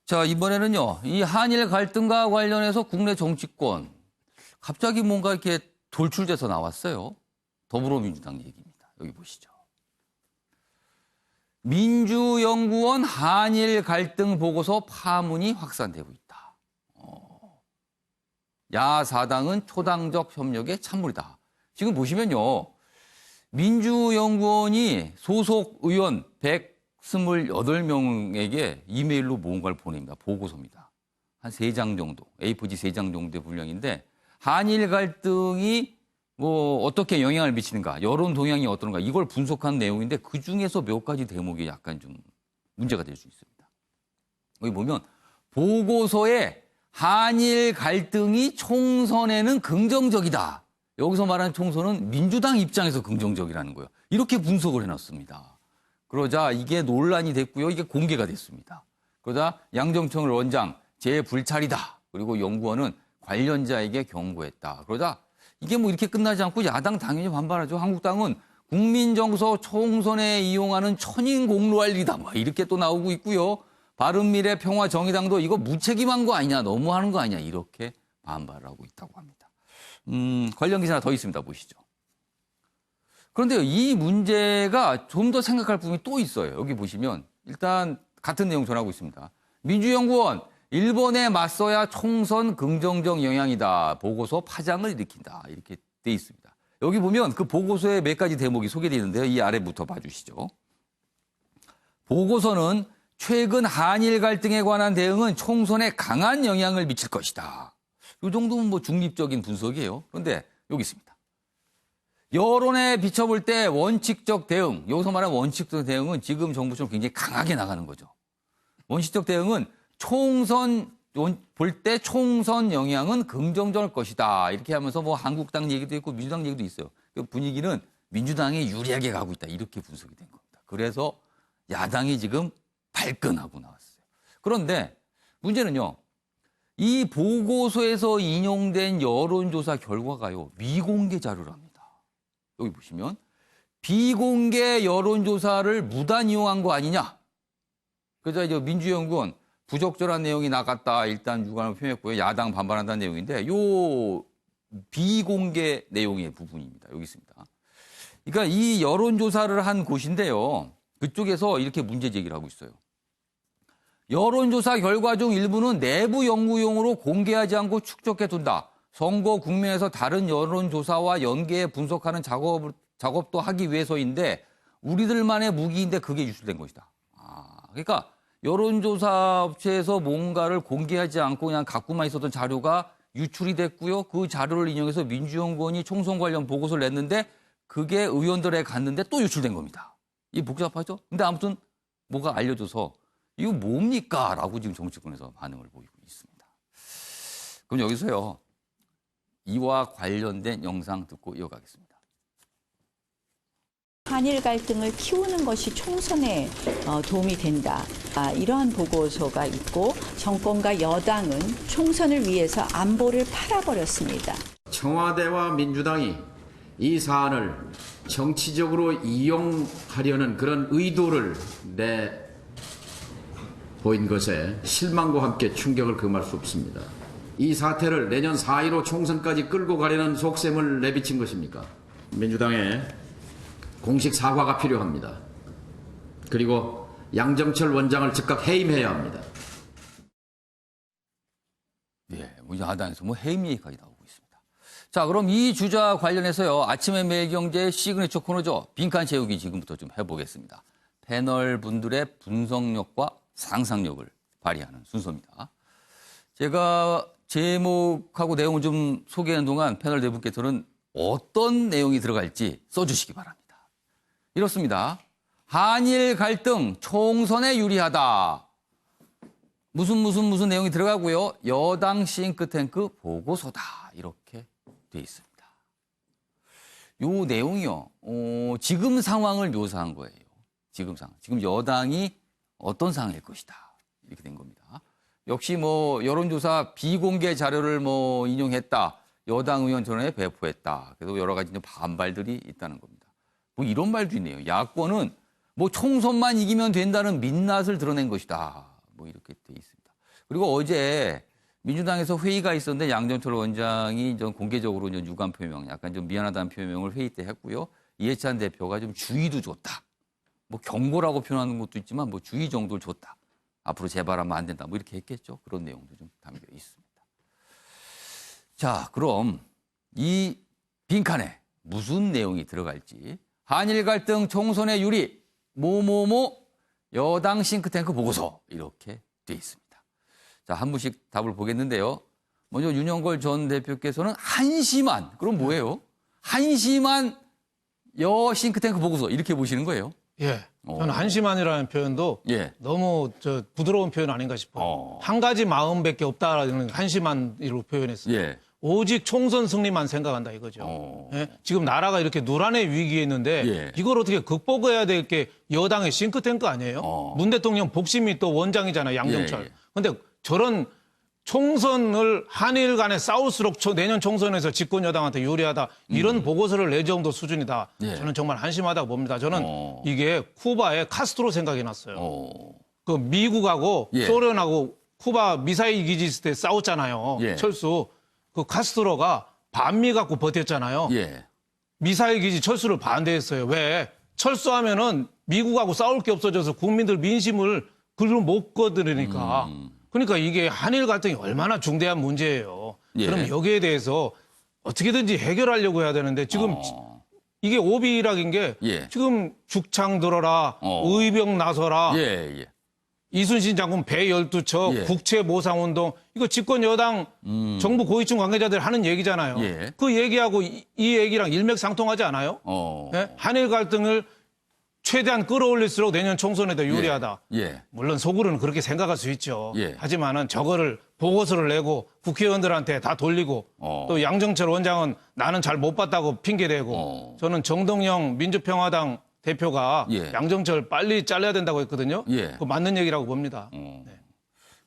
자, 이번에는요, 이 한일 갈등과 관련해서 국내 정치권, 갑자기 뭔가 이렇게 돌출돼서 나왔어요. 더불어민주당 얘기입니다. 여기 보시죠. 민주연구원 한일 갈등 보고서 파문이 확산되고 있다. 야사당은 초당적 협력에 찬물이다. 지금 보시면요, 민주연구원이 소속 의원 128명에게 이메일로 뭔가를 보냅니다. 보고서입니다. 한 3장 정도, A4지 3장 정도의 분량인데 한일 갈등이 뭐 어떻게 영향을 미치는가, 여론 동향이 어떤가 이걸 분석한 내용인데 그중에서 몇 가지 대목이 약간 좀 문제가 될 수 있습니다. 여기 보면 보고서에 한일 갈등이 총선에는 긍정적이다. 여기서 말하는 총선은 민주당 입장에서 긍정적이라는 거예요. 이렇게 분석을 해놨습니다. 그러자 이게 논란이 됐고요. 이게 공개가 됐습니다. 그러자 양정철 원장 재불찰이다. 그리고 연구원은 관련자에게 경고했다. 그러자 이게 뭐 이렇게 끝나지 않고 야당 당연히 반발하죠. 한국당은 국민정서 총선에 이용하는 천인공로할 일이다. 뭐 이렇게 또 나오고 있고요. 바른미래평화정의당도 이거 무책임한 거 아니냐, 너무하는 거 아니냐 이렇게 반발하고 있다고 합니다. 관련 기사 하나 더 있습니다. 보시죠. 그런데요, 이 문제가 좀 더 생각할 부분이 또 있어요. 여기 보시면 일단 같은 내용 전하고 있습니다. 민주연구원, 일본에 맞서야 총선 긍정적 영향이다. 보고서 파장을 일으킨다. 이렇게 돼 있습니다. 여기 보면 그 보고서에 몇 가지 대목이 소개되어 있는데요. 이 아래부터 봐주시죠. 보고서는 최근 한일 갈등에 관한 대응은 총선에 강한 영향을 미칠 것이다. 이 정도면 뭐 중립적인 분석이에요. 그런데 여기 있습니다. 여론에 비춰볼 때 원칙적 대응, 여기서 말하는 원칙적 대응은 지금 정부처럼 굉장히 강하게 나가는 거죠. 원칙적 대응은 총선 볼 때 총선 영향은 긍정적일 것이다. 이렇게 하면서 뭐 한국당 얘기도 있고 민주당 얘기도 있어요. 그 분위기는 민주당이 유리하게 가고 있다. 이렇게 분석이 된 겁니다. 그래서 야당이 지금 발끈하고 나왔어요. 그런데 문제는요. 이 보고서에서 인용된 여론조사 결과가요. 미공개 자료랍니다. 여기 보시면 비공개 여론조사를 무단 이용한 거 아니냐. 그래서 이제 민주연구원 부적절한 내용이 나갔다. 일단 유감을 표명했고요. 야당 반발한다는 내용인데 요 비공개 내용의 부분입니다. 여기 있습니다. 그러니까 이 여론조사를 한 곳인데요. 그쪽에서 이렇게 문제 제기를 하고 있어요. 여론조사 결과 중 일부는 내부 연구용으로 공개하지 않고 축적해둔다. 선거 국면에서 다른 여론조사와 연계해 분석하는 작업도 하기 위해서인데 우리들만의 무기인데 그게 유출된 것이다. 그러니까 여론조사 업체에서 뭔가를 공개하지 않고 그냥 갖고만 있었던 자료가 유출이 됐고요. 그 자료를 인용해서 민주연구원이 총선 관련 보고서를 냈는데 그게 의원들에 갔는데 또 유출된 겁니다. 이 복잡하죠? 근데 아무튼 뭐가 알려줘서 이거 뭡니까? 라고 지금 정치권에서 반응을 보이고 있습니다. 그럼 여기서요. 이와 관련된 영상 듣고 이어가겠습니다. 한일 갈등을 키우는 것이 총선에 도움이 된다. 이러한 보고서가 있고 정권과 여당은 총선을 위해서 안보를 팔아버렸습니다. 청와대와 민주당이 이 사안을 정치적으로 이용하려는 그런 의도를 보인 것에 실망과 함께 충격을 금할 수 없습니다. 이 사태를 내년 4.15 총선까지 끌고 가려는 속셈을 내비친 것입니까? 민주당의 공식 사과가 필요합니다. 그리고 양정철 원장을 즉각 해임해야 합니다. 예, 야당에서 뭐 해임 얘기까지 나오고 있습니다. 자, 그럼 이 주자 관련해서요. 아침의 매일경제 시그니처 코너죠. 빈칸 채우기 지금부터 좀 해보겠습니다. 패널 분들의 분석력과 상상력을 발휘하는 순서입니다. 제가 제목하고 내용을 좀 소개하는 동안 패널 네 분께서는 어떤 내용이 들어갈지 써주시기 바랍니다. 이렇습니다. 한일 갈등 총선에 유리하다. 무슨 내용이 들어가고요. 여당 싱크탱크 보고서다. 이렇게 돼 있습니다. 요 내용이요. 지금 상황을 묘사한 거예요. 지금 상황. 지금 여당이 어떤 상황일 것이다. 이렇게 된 겁니다. 역시 뭐 여론조사 비공개 자료를 뭐 인용했다. 여당 의원 전원에 배포했다. 그래서 여러 가지 반발들이 있다는 겁니다. 뭐 이런 말도 있네요. 야권은 뭐 총선만 이기면 된다는 민낯을 드러낸 것이다. 뭐 이렇게 돼 있습니다. 그리고 어제 민주당에서 회의가 있었는데 양정철 원장이 좀 공개적으로 좀 유감 표명, 약간 좀 미안하다는 표명을 회의 때 했고요. 이해찬 대표가 좀 주의도 줬다. 뭐 경고라고 표현하는 것도 있지만 뭐 주의 정도를 줬다. 앞으로 재발하면 안 된다. 뭐 이렇게 했겠죠. 그런 내용도 좀 담겨 있습니다. 자, 그럼 이 빈칸에 무슨 내용이 들어갈지 한일 갈등 총선의 유리 뭐뭐뭐 여당 싱크탱크 보고서 이렇게 돼 있습니다. 자, 한 분씩 답을 보겠는데요. 먼저 윤영걸 전 대표께서는 한심한, 그럼 뭐예요? 한심한 여 싱크탱크 보고서 이렇게 보시는 거예요? 예. 저는 한심한이라는 표현도 예. 너무 부드러운 표현 아닌가 싶어요. 한 가지 마음밖에 없다라는 한심한으로 표현했어요. 예. 오직 총선 승리만 생각한다 이거죠. 예? 지금 나라가 이렇게 노란의 위기에 있는데 예. 이걸 어떻게 극복해야 될 게 여당의 싱크탱크 아니에요? 문 대통령 복심이 또 원장이잖아요, 양정철. 예, 예. 근데 저런 총선을 한일 간에 싸울수록 내년 총선에서 집권 여당한테 유리하다 이런 보고서를 낼 정도 수준이다. 예. 저는 정말 한심하다고 봅니다. 저는 이게 쿠바의 카스트로 생각이 났어요. 그 미국하고 예. 소련하고 쿠바 미사일 기지 있을 때 싸웠잖아요. 예. 철수. 그 카스트로가 반미 갖고 버텼잖아요. 예. 미사일 기지 철수를 반대했어요. 왜? 철수하면은 미국하고 싸울 게 없어져서 국민들 민심을 글로 못 거두니까. 그러니까 이게 한일 갈등이 얼마나 중대한 문제예요. 예. 그럼 여기에 대해서 어떻게든지 해결하려고 해야 되는데 지금 이게 오비락인 게 예. 지금 죽창 들어라, 의병 나서라, 예, 예. 이순신 장군 배 12척, 예. 국채모상운동, 이거 집권 여당 정부 고위층 관계자들 하는 얘기잖아요. 예. 그 얘기하고 이 얘기랑 일맥상통하지 않아요? 예? 한일 갈등을 최대한 끌어올릴수록 내년 총선에도 유리하다. 예. 물론 속으로는 그렇게 생각할 수 있죠. 예. 하지만은 저거를 보고서를 내고 국회의원들한테 다 돌리고 또 양정철 원장은 나는 잘 못 봤다고 핑계대고 저는 정동영 민주평화당 대표가 예. 양정철 빨리 잘라야 된다고 했거든요. 예. 그 맞는 얘기라고 봅니다.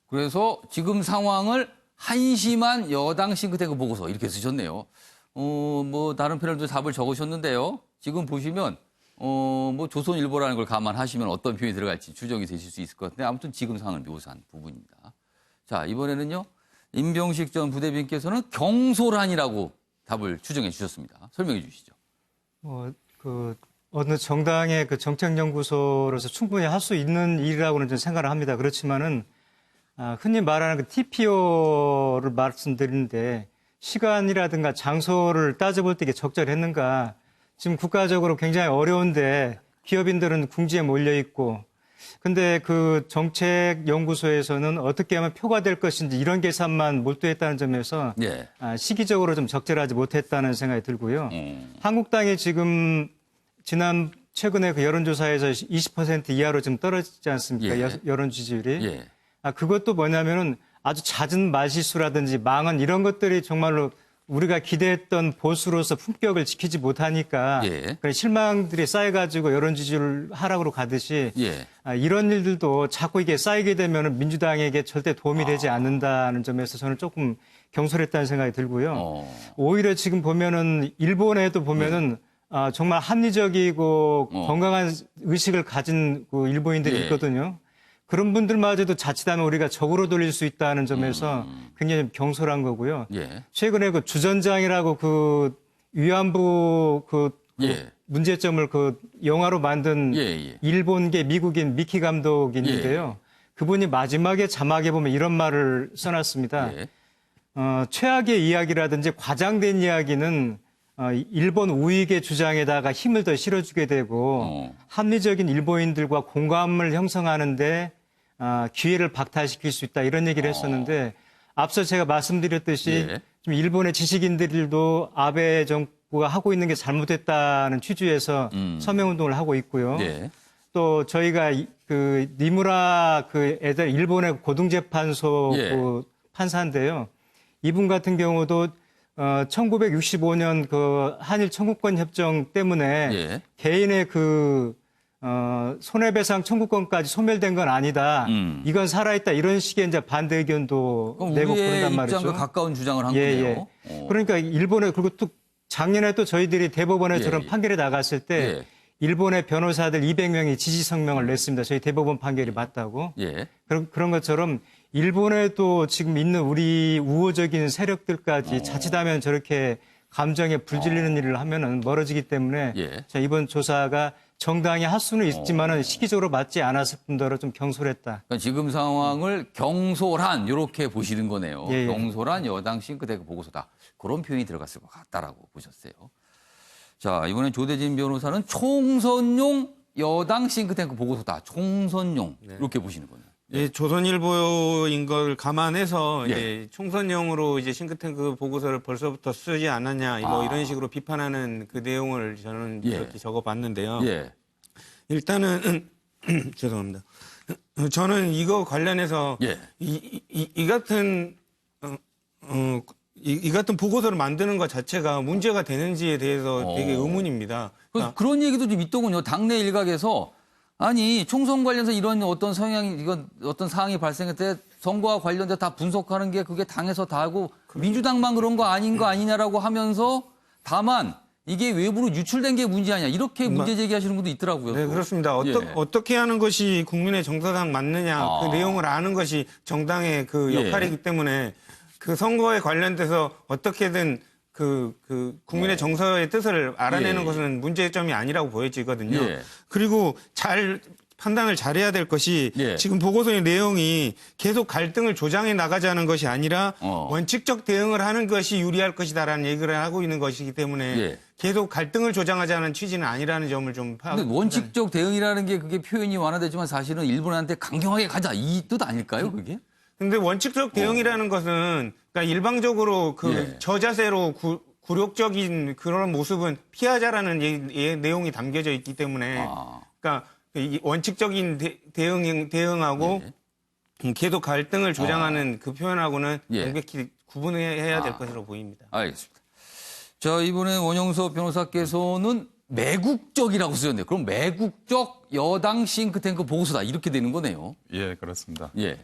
그래서 지금 상황을 한심한 여당 싱크탱크 보고서 이렇게 쓰셨네요. 뭐 다른 패널도 답을 적으셨는데요. 지금 보시면 뭐 조선일보라는 걸 감안하시면 어떤 표현이 들어갈지 추정이 되실 수 있을 것 같은데 아무튼 지금 상황을 묘사한 부분입니다. 자, 이번에는요. 임병식 전 부대변인께서는 경솔한이라고 답을 추정해 주셨습니다. 설명해 주시죠. 어느 정당의 그 정책연구소로서 충분히 할 수 있는 일이라고는 저는 생각을 합니다. 그렇지만은, 흔히 말하는 그 TPO를 말씀드리는데, 시간이라든가 장소를 따져볼 때 이게 적절했는가. 지금 국가적으로 굉장히 어려운데, 기업인들은 궁지에 몰려 있고, 근데 그 정책연구소에서는 어떻게 하면 표가 될 것인지 이런 계산만 몰두했다는 점에서, 예. 시기적으로 좀 적절하지 못했다는 생각이 들고요. 한국당이 지금 최근에 그 여론조사에서 20% 이하로 좀 떨어지지 않습니까? 예. 여론 지지율이. 예. 그것도 뭐냐면은 아주 잦은 말실수라든지 망언 이런 것들이 정말로 우리가 기대했던 보수로서 품격을 지키지 못하니까 예. 그런 실망들이 쌓여가지고 여론 지지율 하락으로 가듯이 예. 이런 일들도 자꾸 이게 쌓이게 되면은 민주당에게 절대 도움이 되지 않는다는 점에서 저는 조금 경솔했다는 생각이 들고요. 오히려 지금 보면은 일본에도 보면은 정말 합리적이고 건강한 의식을 가진 그 일본인들이 예. 있거든요. 그런 분들마저도 자칫하면 우리가 적으로 돌릴 수 있다는 점에서 굉장히 경솔한 거고요. 예. 최근에 그 주전장이라고 그 위안부 예. 문제점을 그 영화로 만든 예. 일본계 미국인 미키 감독이 있는데요. 그분이 마지막에 자막에 보면 이런 말을 써놨습니다. 예. 최악의 이야기라든지 과장된 이야기는 일본 우익의 주장에다가 힘을 더 실어주게 되고 합리적인 일본인들과 공감을 형성하는데 기회를 박탈시킬 수 있다 이런 얘기를 했었는데 앞서 제가 말씀드렸듯이 예. 좀 일본의 지식인들도 아베 정부가 하고 있는 게 잘못됐다는 취지에서 서명운동을 하고 있고요. 예. 또 저희가 그 니무라 그 애들 일본의 고등재판소 예. 그 판사인데요. 이분 같은 경우도 1965년 그 한일 청구권 협정 때문에 예. 개인의 그 손해배상 청구권까지 소멸된 건 아니다. 이건 살아있다. 이런 식의 이제 반대 의견도 그럼 내고 우리의 그런단 말이죠. 입장과 가까운 주장을 한 예, 거네요. 그러니까 일본에 그리고 또 작년에 또 저희들이 대법원에 예, 저런 예. 판결이 나갔을 때 예. 일본의 변호사들 200명이 지지 성명을 냈습니다. 저희 대법원 판결이 맞다고. 예. 그런 것처럼 일본에도 지금 있는 우리 우호적인 세력들까지 자칫하면 저렇게 감정에 불질리는 일을 하면은 멀어지기 때문에 예. 자, 이번 조사가 정당히 할 수는 있지만은 시기적으로 맞지 않았을 뿐더러 좀 경솔했다. 그러니까 지금 상황을 경솔한 이렇게 보시는 거네요. 예, 예. 경솔한 여당 싱크탱크 보고서다. 그런 표현이 들어갔을 것 같다라고 보셨어요. 자, 이번엔 조대진 변호사는 총선용 여당 싱크탱크 보고서다. 총선용 이렇게 보시는 거네요. 예, 조선일보인 걸 감안해서 예. 이제 총선용으로 이제 싱크탱크 보고서를 벌써부터 쓰지 않았냐 뭐 이런 식으로 비판하는 그 내용을 저는 예. 이렇게 적어봤는데요. 예. 일단은 죄송합니다. 저는 이거 관련해서 예. 이 같은 이 같은 보고서를 만드는 것 자체가 문제가 되는지에 대해서 되게 의문입니다. 그런 얘기도 좀 있더군요. 당내 일각에서 아니 총선 관련해서 이런 어떤 성향이 이건 어떤 사항이 발생할 때 선거와 관련돼 다 분석하는 게 그게 당에서 다 하고 민주당만 그런 거 아닌 거 아니냐라고 하면서 다만 이게 외부로 유출된 게 문제 아니야 이렇게 문제 제기하시는 분도 있더라고요. 네, 또. 그렇습니다. 예. 어떻게 하는 것이 국민의 정서상 맞느냐, 그 내용을 아는 것이 정당의 그 예. 역할이기 때문에 그 선거에 관련돼서 어떻게든 그 국민의 정서의 뜻을 알아내는 예. 것은 문제점이 아니라고 보여지거든요. 예. 그리고 판단을 잘해야 될 것이 예. 지금 보고서의 내용이 계속 갈등을 조장해 나가자는 것이 아니라 원칙적 대응을 하는 것이 유리할 것이다라는 얘기를 하고 있는 것이기 때문에 예. 계속 갈등을 조장하자는 취지는 아니라는 점을 좀 근데 원칙적 대응이라는 게 그게 표현이 완화되지만 사실은 일본한테 강경하게 가자 이 뜻 아닐까요 그게? 근데 원칙적 대응이라는 것은 그러니까 일방적으로 그 예. 저자세로 굴욕적인 그런 모습은 피하자라는 내용이 담겨져 있기 때문에 그러니까 이 원칙적인 대응하고 계속 갈등을 조장하는 그 표현하고는 예. 명백히 구분해야 될 것으로 보입니다. 알겠습니다. 자, 이번에 원영석 변호사께서는 매국적이라고 쓰셨네요. 그럼 매국적 여당 싱크탱크 보고서다 이렇게 되는 거네요. 예, 그렇습니다. 예.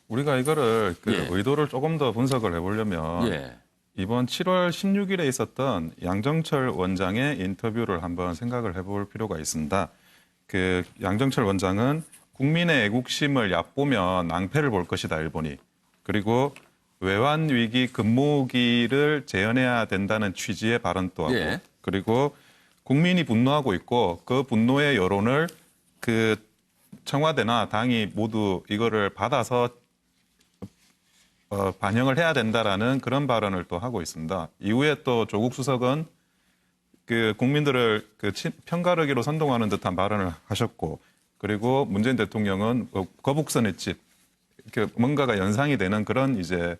우리가 이거를 예. 의도를 조금 더 분석을 해보려면 예. 이번 7월 16일에 있었던 양정철 원장의 인터뷰를 한번 생각을 해볼 필요가 있습니다. 그 양정철 원장은 국민의 애국심을 얕보면 낭패를 볼 것이다, 일본이. 그리고 외환 위기 근무기를 재현해야 된다는 취지의 발언도 하고 예. 그리고 국민이 분노하고 있고 그 분노의 여론을 그 청와대나 당이 모두 이거를 받아서 반영을 해야 된다라는 그런 발언을 또 하고 있습니다. 이후에 또 조국 수석은 그 국민들을 그 편가르기로 선동하는 듯한 발언을 하셨고 그리고 문재인 대통령은 거북선의 집 이렇게 뭔가가 연상이 되는 그런 이제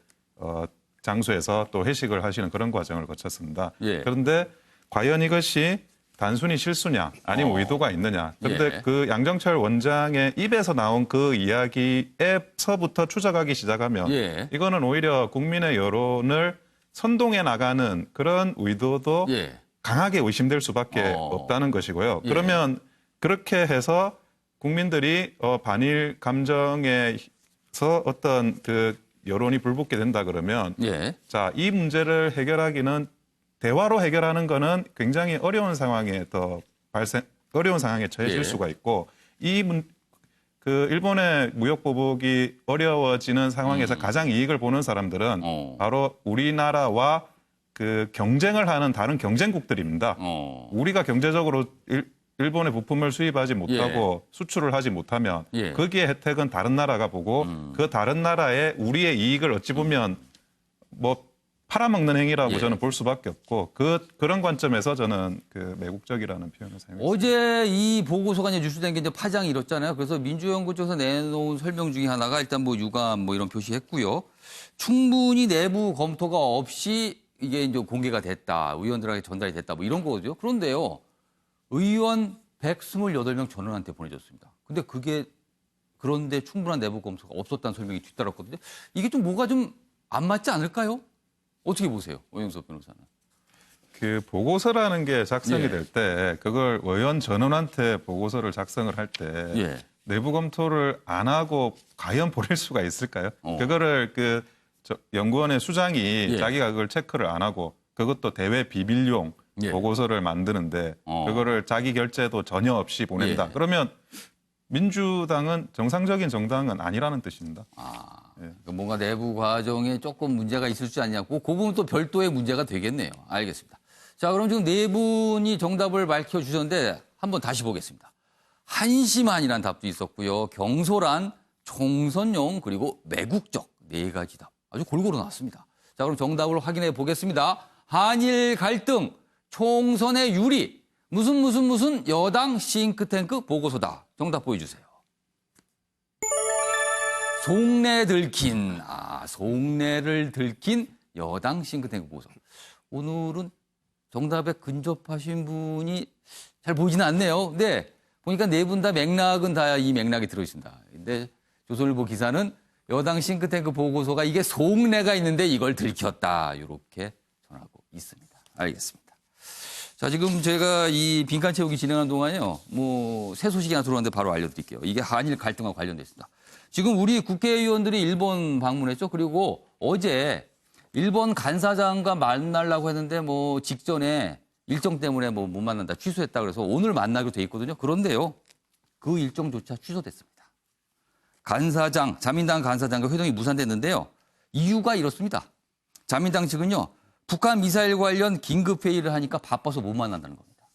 장소에서 또 회식을 하시는 그런 과정을 거쳤습니다. 예. 그런데 과연 이것이 단순히 실수냐 아니면 의도가 있느냐. 그런데 예. 그 양정철 원장의 입에서 나온 그 이야기에서부터 추적하기 시작하면 예. 이거는 오히려 국민의 여론을 선동해 나가는 그런 의도도 예. 강하게 의심될 수밖에 없다는 것이고요. 예. 그러면 그렇게 해서 국민들이 반일 감정에서 어떤 그 여론이 불붙게 된다 그러면 예. 자, 이 문제를 해결하기는 대화로 해결하는 거는 굉장히 어려운 상황에 어려운 상황에 처해질 예. 수가 있고 그 일본의 무역 보복이 어려워지는 상황에서 가장 이익을 보는 사람들은 바로 우리나라와 그 경쟁을 하는 다른 경쟁국들입니다. 우리가 경제적으로 일본의 부품을 수입하지 못하고 수출을 하지 못하면 예. 거기에 혜택은 다른 나라가 보고 그 다른 나라에 우리의 이익을 어찌 보면 뭐 팔아먹는 행위라고 예. 저는 볼 수밖에 없고 그런 관점에서 저는 그 매국적이라는 표현을 사용했습니다. 어제 이 보고서가 이제 뉴스된 게 이제 파장이 일었잖아요. 그래서 민주연구 쪽에서 내놓은 설명 중에 하나가 일단 뭐 유감 뭐 이런 표시했고요. 충분히 내부 검토가 없이 이게 이제 공개가 됐다. 의원들에게 전달이 됐다. 뭐 이런 거거든요. 그런데요. 의원 128명 전원한테 보내줬습니다. 근데 그런데 충분한 내부 검토가 없었다는 설명이 뒤따랐거든요. 이게 좀 뭐가 좀 안 맞지 않을까요? 어떻게 보세요? 오영석 변호사는. 그 보고서라는 게 작성이 예. 될 때 그걸 의원 전원한테 보고서를 작성을 할 때 예. 내부 검토를 안 하고 과연 보낼 수가 있을까요? 그거를 연구원의 수장이 예. 자기가 그걸 체크를 안 하고 그것도 대외 비밀용 예. 보고서를 만드는데 그거를 자기 결재도 전혀 없이 보낸다. 예. 그러면 민주당은 정상적인 정당은 아니라는 뜻입니다. 그러니까 뭔가 내부 과정에 조금 문제가 있을 수 아니냐고 그 부분 또 별도의 문제가 되겠네요. 알겠습니다. 자, 그럼 지금 네 분이 정답을 밝혀주셨는데 한번 다시 보겠습니다. 한심한이라는 답도 있었고요. 경솔한, 총선용, 그리고 매국적 네 가지 답. 아주 골고루 나왔습니다. 자, 그럼 정답을 확인해 보겠습니다. 한일 갈등, 총선의 유리, 무슨 여당 싱크탱크 보고서다. 정답 보여주세요. 속내 들킨, 속내를 들킨 여당 싱크탱크 보고서. 오늘은 정답에 근접하신 분이 잘 보이지는 않네요. 네, 보니까 네 분 다 맥락은 다 이 맥락이 들어있습니다. 근데 조선일보 기사는 여당 싱크탱크 보고서가 이게 속내가 있는데 이걸 들켰다. 이렇게 전하고 있습니다. 알겠습니다. 자, 지금 제가 이 빈칸 채우기 진행하는 동안요, 새 소식이 하나 들어왔는데 바로 알려드릴게요. 이게 한일 갈등과 관련돼 있습니다. 지금 우리 국회의원들이 일본 방문했죠. 그리고 어제 일본 간사장과 만나려고 했는데 직전에 일정 때문에 못 만난다, 취소했다 그래서 오늘 만나기로 돼 있거든요. 그런데요, 그 일정조차 취소됐습니다. 자민당 간사장과 회동이 무산됐는데요. 이유가 이렇습니다. 자민당 측은요, 북한 미사일 관련 긴급 회의를 하니까 바빠서 못 만난다는 겁니다.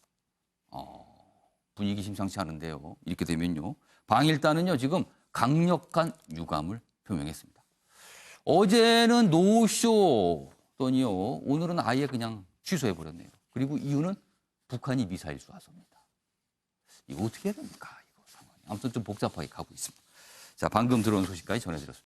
분위기 심상치 않은데요. 이렇게 되면요, 방일단은요 지금 강력한 유감을 표명했습니다. 어제는 노쇼더니요, 오늘은 아예 그냥 취소해버렸네요. 그리고 이유는 북한이 미사일 쏘아서입니다. 이거 어떻게 해야 됩니까? 이거 상황이. 아무튼 좀 복잡하게 가고 있습니다. 자, 방금 들어온 소식까지 전해드렸습니다.